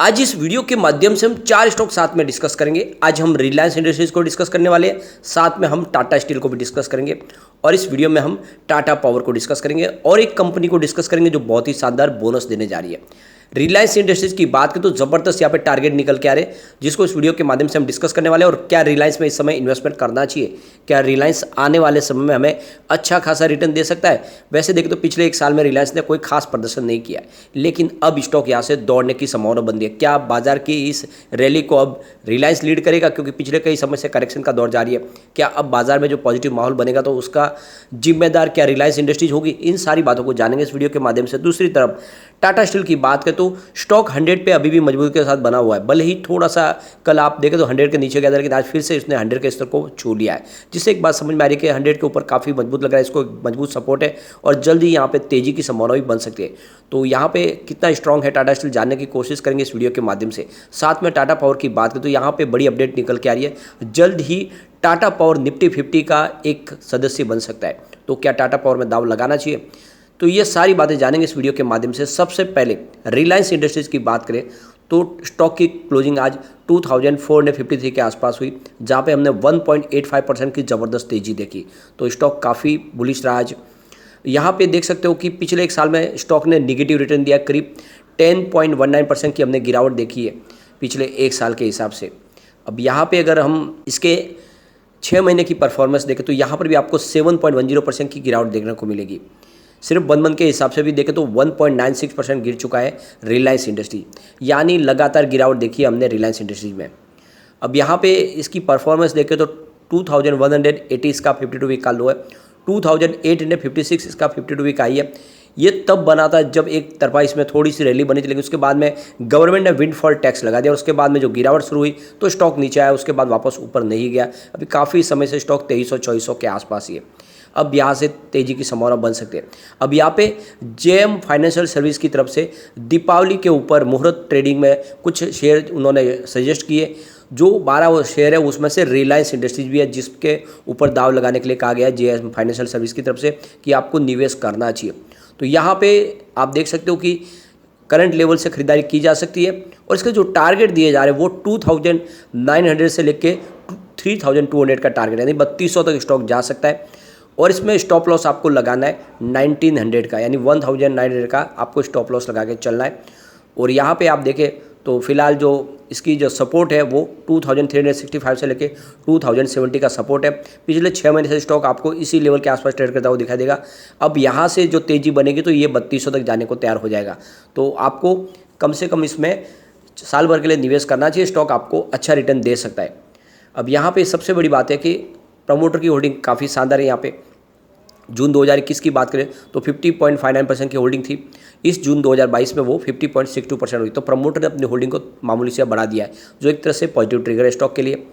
आज इस वीडियो के माध्यम से हम 4 स्टॉक साथ में डिस्कस करेंगे। आज हम रिलायंस इंडस्ट्रीज को डिस्कस करने वाले हैं, साथ में हम टाटा स्टील को भी डिस्कस करेंगे और इस वीडियो में हम टाटा पावर को डिस्कस करेंगे और एक कंपनी को डिस्कस करेंगे जो बहुत ही शानदार बोनस देने जा रही है। रिलायंस इंडस्ट्रीज की बात करें तो ज़बरदस्त यहाँ पे टारगेट निकल के आ रहे हैं, जिसको इस वीडियो के माध्यम से हम डिस्कस करने वाले हैं। और क्या रिलायंस में इस समय इन्वेस्टमेंट करना चाहिए, क्या रिलायंस आने वाले समय में हमें अच्छा खासा रिटर्न दे सकता है। वैसे देखें तो पिछले एक साल में रिलायंस ने कोई खास प्रदर्शन नहीं किया है, लेकिन अब स्टॉक यहाँ से दौड़ने की संभावना बन रही है। क्या बाजार की इस रैली को अब रिलायंस लीड करेगा, क्योंकि पिछले कई समय से करेक्शन का दौर जारी है। क्या अब बाजार में जो पॉजिटिव माहौल बनेगा तो उसका जिम्मेदार क्या रिलायंस इंडस्ट्रीज होगी, इन सारी बातों को जानेंगे इस वीडियो के माध्यम से। दूसरी तरफ टाटा स्टील की बात करें तो स्टॉक 100 पे अभी भी मजबूती के साथ बना हुआ है, भले ही थोड़ा सा कल आप देखें तो 100 के नीचे गया था, लेकिन आज फिर से इसने 100 के स्तर को छू लिया है, जिससे एक बात समझ में आ रही है कि 100 के ऊपर काफ़ी मजबूत लग रहा है, इसको मजबूत सपोर्ट है और जल्द ही यहाँ पे तेजी की संभावना भी बन सकती है। तो यहाँ पे कितना स्ट्रॉन्ग है टाटा स्टील जानने की कोशिश करेंगे इस वीडियो के माध्यम से। साथ में टाटा पावर की बात करें तो यहाँ पे बड़ी अपडेट निकल के आ रही है, जल्द ही टाटा पावर निफ्टी 50 का एक सदस्य बन सकता है। तो क्या टाटा पावर में दाव लगाना चाहिए, तो ये सारी बातें जानेंगे इस वीडियो के माध्यम से। सबसे पहले रिलायंस इंडस्ट्रीज की बात करें तो स्टॉक की क्लोजिंग आज 2453 के आसपास हुई, जहाँ पे हमने 1.85% की ज़बरदस्त तेजी देखी। तो स्टॉक काफ़ी बुलिश रहा आज। यहाँ पे देख सकते हो कि पिछले एक साल में स्टॉक ने निगेटिव रिटर्न दिया, करीब 10.19% की हमने गिरावट देखी है पिछले एक साल के हिसाब से। अब यहाँ पे अगर हम इसके 6 महीने की परफॉर्मेंस देखें तो यहाँ पर भी आपको 7.10% की गिरावट देखने को मिलेगी। सिर्फ 1 मंथ के हिसाब से भी देखें तो 1.96% गिर चुका है रिलायंस इंडस्ट्री, यानी लगातार गिरावट देखी है हमने रिलायंस इंडस्ट्रीज में। अब यहाँ पे इसकी परफॉर्मेंस देखें तो 2180 इसका 52 वीक का लो है, 2856 इसका 52 वीक हाई है। ये तब बना था जब एक तरफा इसमें थोड़ी सी रैली बनी थी, लेकिन उसके बाद में गवर्नमेंट ने विंडफॉल टैक्स लगा दिया और उसके बाद में जो गिरावट शुरू हुई तो स्टॉक नीचे आया, उसके बाद वापस ऊपर नहीं गया। अभी काफ़ी समय से स्टॉक 2300-2400 के आसपास ही है। अब यहाँ से तेज़ी की संभावना बन सकती है। अब यहाँ पे जेएम फाइनेंशियल सर्विस की तरफ से दीपावली के ऊपर मुहूर्त ट्रेडिंग में कुछ शेयर उन्होंने सजेस्ट किए, जो 12 शेयर है उसमें से रिलायंस इंडस्ट्रीज भी है, जिसके ऊपर दाव लगाने के लिए कहा गया है जेएम फाइनेंशियल सर्विस की तरफ से कि आपको निवेश करना चाहिए। तो यहाँ पे आप देख सकते हो कि करंट लेवल से खरीदारी की जा सकती है और इसके जो टारगेट दिए जा रहे हैं वो 2900 से लेके 3200 का टारगेट है, यानी 3200 तक स्टॉक जा सकता है। और इसमें स्टॉप लॉस आपको लगाना है 1900 का, यानी 1900 का आपको स्टॉप लॉस लगा के चलना है। और यहाँ पे आप देखें तो फिलहाल जो इसकी जो सपोर्ट है वो 2365 से लेके 2070 का सपोर्ट है। पिछले 6 महीने से स्टॉक आपको इसी लेवल के आसपास ट्रेड करता हुआ दिखाई देगा। अब यहाँ से जो तेज़ी बनेगी तो ये 3200 तक जाने को तैयार हो जाएगा। तो आपको कम से कम इसमें साल भर के लिए निवेश करना चाहिए, स्टॉक आपको अच्छा रिटर्न दे सकता है। अब यहाँ पर सबसे बड़ी बात है कि प्रमोटर की होल्डिंग काफ़ी शानदार है। यहाँ पे जून 2021 की बात करें तो 50.59% की होल्डिंग थी, इस जून 2022 में वो 50.62% हुई। तो प्रमोटर ने अपनी होल्डिंग को मामूली से बढ़ा दिया है, जो एक तरह से पॉजिटिव ट्रिगर है स्टॉक के लिए।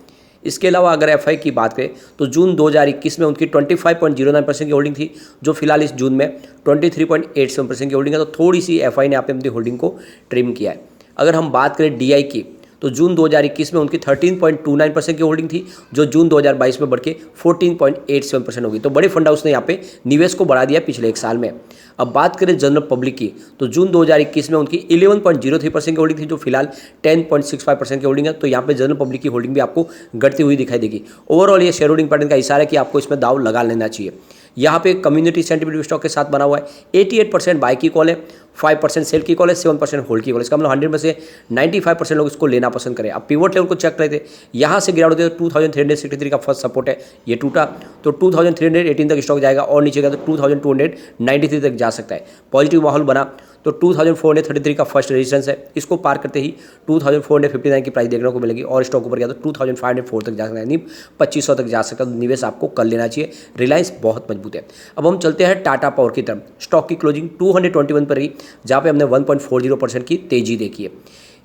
इसके अलावा अगर एफआई की बात करें तो जून 2021 में उनकी 25.09% की होल्डिंग थी, जो फिलहाल इस जून में 23.87% की होल्डिंग है। तो थोड़ी सी एफआई ने अपनी होल्डिंग को ट्रिम किया है। अगर हम बात करें डीआई की तो जून 2021 में उनकी 13.29% की होल्डिंग थी, जो जून 2022 में बढ़ के 14.87% हो गई। तो बड़े फंड हाउस ने यहाँ पे निवेश को बढ़ा दिया पिछले एक साल में। अब बात करें जनरल पब्लिक की तो जून 2021 में उनकी 11.03% की होल्डिंग थी, जो फिलहाल 10.65% की होल्डिंग है। तो यहाँ पे जनरल पब्लिक की होल्डिंग भी आपको घटती हुई दिखाई देगी। ओवरऑल ये शेयर होल्डिंग पैटर्न का इशारा है कि आपको इसमें दाव लगा लेना चाहिए। यहाँ पे कम्युनिटी सेंटिमेंट स्टॉक के साथ बना हुआ है। 88% बाई की कॉल है, 5% सेल की कॉल है, 7% होल्ड की कॉल है। इसका मतलब 100 में से 95% लोग इसको लेना पसंद करें। अब पिवट लेवल को चेक कर रहे थे, यहाँ से गिरावट होती है तो 2363 का फर्स्ट सपोर्ट है, ये टूटा तो 2318 तक स्टॉक जाएगा और नीचे गया तो 2293 तक जा सकता है। पॉजिटिव माहौल बना तो 2433 का फर्स्ट रेजिस्टेंस है, इसको पार करते ही 2459 की प्राइस देखने को मिलेगी और स्टॉक ऊपर गया तो 2504 तक जा सकता है, यानी 2500 तक जा सकता है। तो निवेश आपको कर लेना चाहिए, रिलायंस बहुत मजबूत है। अब हम चलते हैं टाटा पावर की तरफ। स्टॉक की क्लोजिंग 221 पर रही, जहाँ पे हमने 1.40% की तेजी देखी है।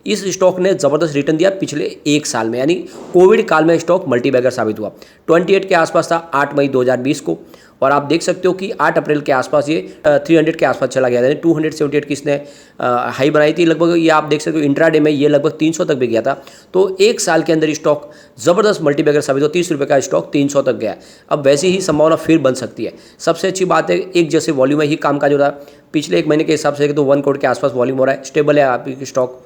इस स्टॉक ने ज़बरदस्त रिटर्न दिया पिछले एक साल में, यानी कोविड काल में स्टॉक मल्टीबैगर साबित हुआ। 28 के आसपास था 8 मई 2020 को, और आप देख सकते हो कि 8 अप्रैल के आसपास ये 300 के आसपास चला गया, यानी 278 की इसने हाई बनाई थी लगभग। ये आप देख सकते हो इंट्राडे में ये लगभग 300 तक भी गया था। तो एक साल के अंदर स्टॉक ज़बरदस्त मल्टीबैगर साबित हो, 30 रुपये का स्टॉक 300 तक गया। अब वैसी ही संभावना फिर बन सकती है। सबसे अच्छी बात है एक जैसे वॉल्यूम है ही काम का जो रहा, पिछले एक महीने के हिसाब से तो 1 करोड़ के आसपास वॉल्यूम हो रहा है, स्टेबल है आपकी स्टॉक।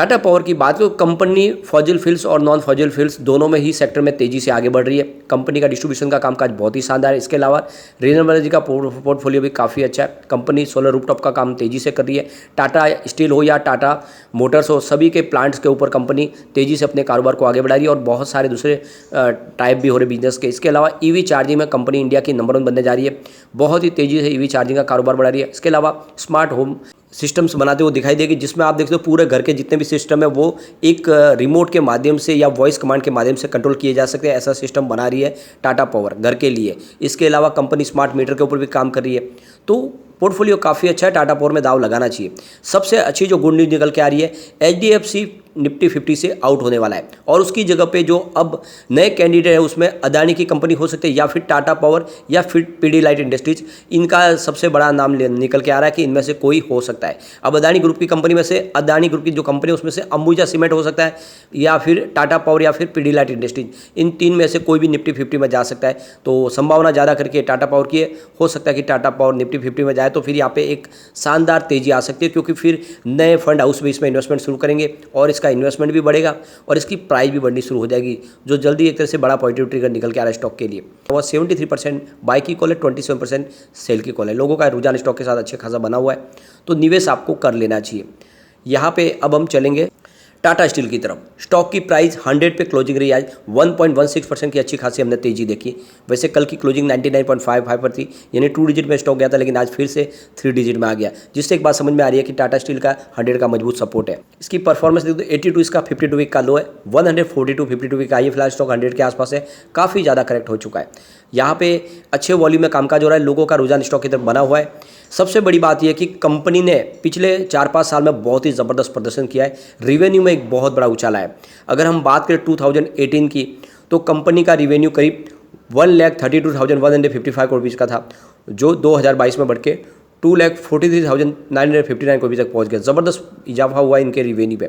टाटा पावर की बात करें, कंपनी फॉसिल फ्यूल्स और नॉन फॉसिल फ्यूल्स दोनों में ही सेक्टर में तेजी से आगे बढ़ रही है। कंपनी का डिस्ट्रीब्यूशन का कामकाज बहुत ही शानदार है। इसके अलावा रिन्यूएबल एनर्जी का पोर्टफोलियो भी काफ़ी अच्छा है। कंपनी सोलर रूफटॉप का काम तेजी से कर रही है। टाटा स्टील हो या टाटा मोटर्स हो, सभी के प्लांट्स के ऊपर कंपनी तेजी से अपने कारोबार को आगे बढ़ा रही है और बहुत सारे दूसरे टाइप भी हो रहे बिजनेस के। इसके अलावा ईवी चार्जिंग में कंपनी इंडिया की नंबर 1 बनने जा रही है। बहुत ही तेजी से ईवी चार्जिंग का कारोबार बढ़ा रही है। इसके अलावा स्मार्ट होम सिस्टम्स बनाते हुए दिखाई देगी, जिसमें आप देखते हो पूरे घर के जितने भी सिस्टम है वो एक रिमोट के माध्यम से या वॉइस कमांड के माध्यम से कंट्रोल किए जा सकते हैं। ऐसा सिस्टम बना रही है टाटा पावर घर के लिए। इसके अलावा कंपनी स्मार्ट मीटर के ऊपर भी काम कर रही है। तो पोर्टफोलियो काफ़ी अच्छा है, टाटा पावर में दाव लगाना चाहिए। सबसे अच्छी जो गुड न्यूज़ निकल के आ रही है, HDFC निफ्टी 50 से आउट होने वाला है और उसकी जगह पे जो अब नए कैंडिडेट है उसमें अदानी की कंपनी हो सकती है या फिर टाटा पावर या फिर पीडीलाइट इंडस्ट्रीज। इनका सबसे बड़ा नाम निकल के आ रहा है कि इनमें से कोई हो सकता है। अब अदानी ग्रुप की कंपनी में से, अदानी ग्रुप की जो कंपनी है उसमें से अंबुजा सीमेंट हो सकता है या फिर टाटा पावर या फिर पीडीलाइट इंडस्ट्रीज। इन 3 में से कोई भी निफ्टी 50 में जा सकता है। तो संभावना ज़्यादा करके टाटा पावर की है। हो सकता है कि टाटा पावर निफ्टी 50 में जाए तो फिर यहाँ पे एक शानदार तेजी आ सकती है, क्योंकि फिर नए फंड हाउस भी इसमें इन्वेस्टमेंट शुरू करेंगे और इसका इन्वेस्टमेंट भी बढ़ेगा और इसकी प्राइस भी बढ़नी शुरू हो जाएगी, जो जल्दी एक तरह से बड़ा पॉजिटिव ट्रिगर निकल के आ रहा है स्टॉक के लिए। और 73% बाई की कॉल है, 27% सेल की कॉल है। लोगों का रुझान स्टॉक के साथ अच्छे खासा बना हुआ है, तो निवेश आपको कर लेना चाहिए। यहाँ पे अब हम चलेंगे टाटा स्टील की तरफ। स्टॉक की प्राइस 100 पे क्लोजिंग रही आज। 1.16% की अच्छी खासी हमने तेजी देखी। वैसे कल की क्लोजिंग 99.55 पर थी, यानी 2 डिजिट में स्टॉक गया था, लेकिन आज फिर से 3 डिजिट में आ गया, जिससे एक बात समझ में आ रही है कि टाटा स्टील का 100 का मजबूत सपोर्ट है। इसकी परफॉर्मेंस देखो तो 82 इसका 52 वीक का लो है, 142 52 वीक का हाई। फिलहाल स्टॉक 100 के आसपास है, काफ़ी ज़्यादा करेक्ट हो चुका है। यहाँ पे अच्छे वॉल्यूम में कामकाज हो रहा है, लोगों का रुझान स्टॉक की तरफ बना हुआ है। सबसे बड़ी बात यह है कि कंपनी ने पिछले 4-5 साल में बहुत ही ज़बरदस्त प्रदर्शन किया है। रिवेन्यू में एक बहुत बड़ा उछाल है। अगर हम बात करें 2018 की, तो कंपनी का रिवेन्यू करीब 1,32,155 करोड़ रुपये का था, जो 2022 में बढ़ के 2,43,959 करोड़ रुपये तक पहुँच गया। ज़बरदस्त इजाफा हुआ इनके रिवेन्यू पे।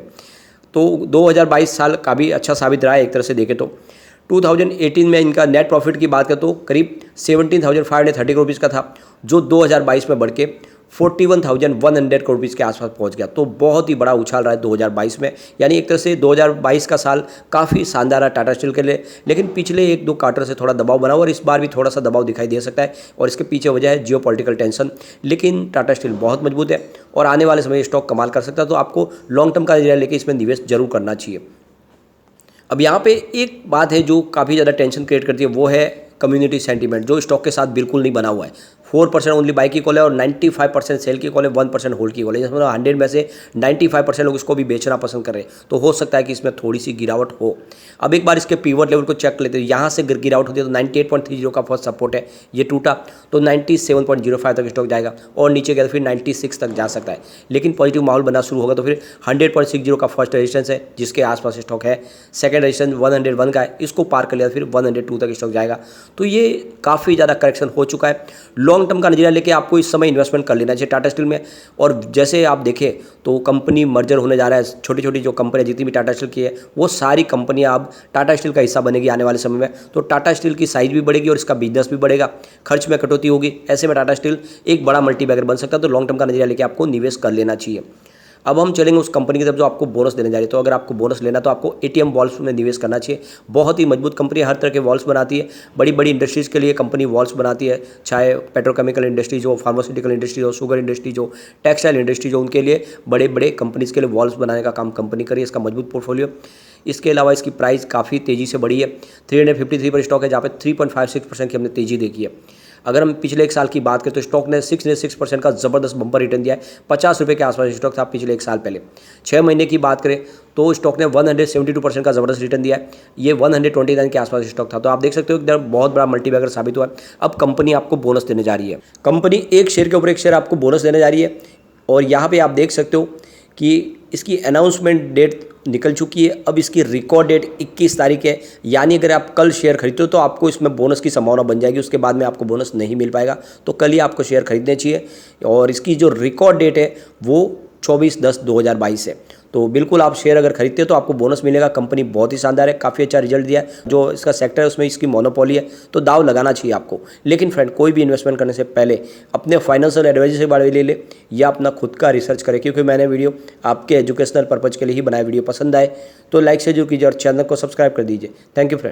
तो 2022 साल का भी अच्छा साबित रहा है एक तरह से देखें तो। 2018 में इनका नेट प्रॉफिट की बात करें तो करीब 17,530 करोड़ रुपीज़ का था, जो 2022 में बढ़ के 41,100 करोड़ रुपीज़ के आसपास पहुंच गया। तो बहुत ही बड़ा उछाल रहा है 2022 में, यानी एक तरह से 2022 का साल काफ़ी शानदार रहा टाटा स्टील के लिए। लेकिन पिछले 1-2 क्वार्टर से थोड़ा दबाव बना और इस बार भी थोड़ा सा दबाव दिखाई दे सकता है, और इसके पीछे वजह है जियोपॉलिटिकल टेंशन। लेकिन टाटा स्टील बहुत मजबूत है और आने वाले समय स्टॉक कमाल कर सकता है, तो आपको लॉन्ग टर्म का नजरिया लेकर इसमें निवेश जरूर करना चाहिए। अब यहाँ पे एक बात है जो काफ़ी ज़्यादा टेंशन क्रिएट करती है, वो है कम्युनिटी सेंटीमेंट, जो स्टॉक के साथ बिल्कुल नहीं बना हुआ है। 4% ओनली बाई की कॉल है और 95% सेल की कॉल है, 1% होल्ड की कॉल है। मतलब 100 में से 95% लोग इसको भी बेचना पसंद कर रहे हैं, तो हो सकता है कि इसमें थोड़ी सी गिरावट हो। अब एक बार इसके पीवट लेवल को चेक लेते हैं। यहाँ से गिरावट होती है तो 98.30 का फर्स्ट सपोर्ट है, ये टूटा तो 97.05 तक स्टॉक जाएगा और नीचे गया तो फिर 96 तक जा सकता है। लेकिन पॉजिटिव माहौल बनना शुरू होगा तो फिर 100.60 का फर्स्ट रेजिस्टेंस है, जिसके आसपास स्टॉक है। सेकंड रेजिस्टेंस 101 का है, इसको पार कर लिया फिर 102 तक स्टॉक जाएगा। तो ये काफ़ी ज़्यादा करेक्शन हो चुका है। लॉन्ग टर्म का नजरिया लेके आपको इस समय इन्वेस्टमेंट कर लेना चाहिए टाटा स्टील में। और जैसे आप देखें तो कंपनी मर्जर होने जा रहा है, छोटी छोटी जो कंपनियां जितनी भी टाटा स्टील की है वो सारी कंपनियां अब टाटा स्टील का हिस्सा बनेगी आने वाले समय में। तो टाटा स्टील की साइज भी बढ़ेगी और इसका बिजनेस भी बढ़ेगा, खर्च में कटौती होगी। ऐसे में टाटा स्टील एक बड़ा मल्टीबैगर बन सकता है। तो लॉन्ग टर्म का नजरिया लेके आपको निवेश कर लेना चाहिए। अब हम चलेंगे उस कंपनी की तरफ जो आपको बोनस देने जा रही है। तो अगर आपको बोनस लेना तो आपको एटीएम वॉल्व्स में निवेश करना चाहिए। बहुत ही मजबूत कंपनी है, हर तरह के वॉल्व्स बनाती है। बड़ी बड़ी इंडस्ट्रीज़ के लिए कंपनी वॉल्व्स बनाती है, चाहे पेट्रोकेमिकल इंडस्ट्रीज हो, फार्मास्यूटिकल इंडस्ट्रीज हो, शुगर इंडस्ट्रीज हो, टेक्सटाइल इंडस्ट्रीज हो, उनके लिए बड़े बड़े कंपनीज़ के लिए वॉल्व्स बनाने का काम कंपनी करी है। इसका मजबूत पोर्टफोलियो। इसके अलावा इसकी प्राइस काफ़ी तेज़ी से बढ़ी है, 353 पर स्टॉक है, जहाँ पे 3.56% की हमने तेज़ी देखी है। अगर हम पिछले एक साल की बात करें तो स्टॉक ने 6% का ज़बरदस्त बम्पर रिटर्न दिया है। 50 रुपये के आसपास स्टॉक था पिछले एक साल पहले। 6 महीने की बात करें तो स्टॉक ने 172% का ज़बरदस्त रिटर्न दिया है। ये 129 के आसपास स्टॉक था। तो आप देख सकते हो कि बहुत बड़ा मल्टीबैगर साबित हुआ है। अब कंपनी आपको बोनस देने जा रही है। कंपनी एक शेयर के ऊपर एक शेयर आपको बोनस देने जा रही है। और यहाँ पर आप देख सकते हो कि इसकी अनाउंसमेंट डेट निकल चुकी है। अब इसकी रिकॉर्ड डेट 21 तारीख है, यानी अगर आप कल शेयर खरीदते हो तो आपको इसमें बोनस की संभावना बन जाएगी। उसके बाद में आपको बोनस नहीं मिल पाएगा, तो कल ही आपको शेयर खरीदने चाहिए। और इसकी जो रिकॉर्ड डेट है वो 24/10/2022 से। तो बिल्कुल आप शेयर अगर खरीदते हो तो आपको बोनस मिलेगा। कंपनी बहुत ही शानदार है, काफ़ी अच्छा रिजल्ट दिया है। जो इसका सेक्टर है उसमें इसकी मोनोपोली है, तो दाव लगाना चाहिए आपको। लेकिन फ्रेंड, कोई भी इन्वेस्टमेंट करने से पहले अपने फाइनेंशियल एडवाइजर से बारे में ले ले या अपना खुद का रिसर्च करें, क्योंकि मैंने वीडियो आपके एजुकेशनल पर्पज़ के लिए ही बनाया। वीडियो पसंद आए तो लाइक से जो कीजिए और चैनल को सब्सक्राइब कर दीजिए। Thank you friend.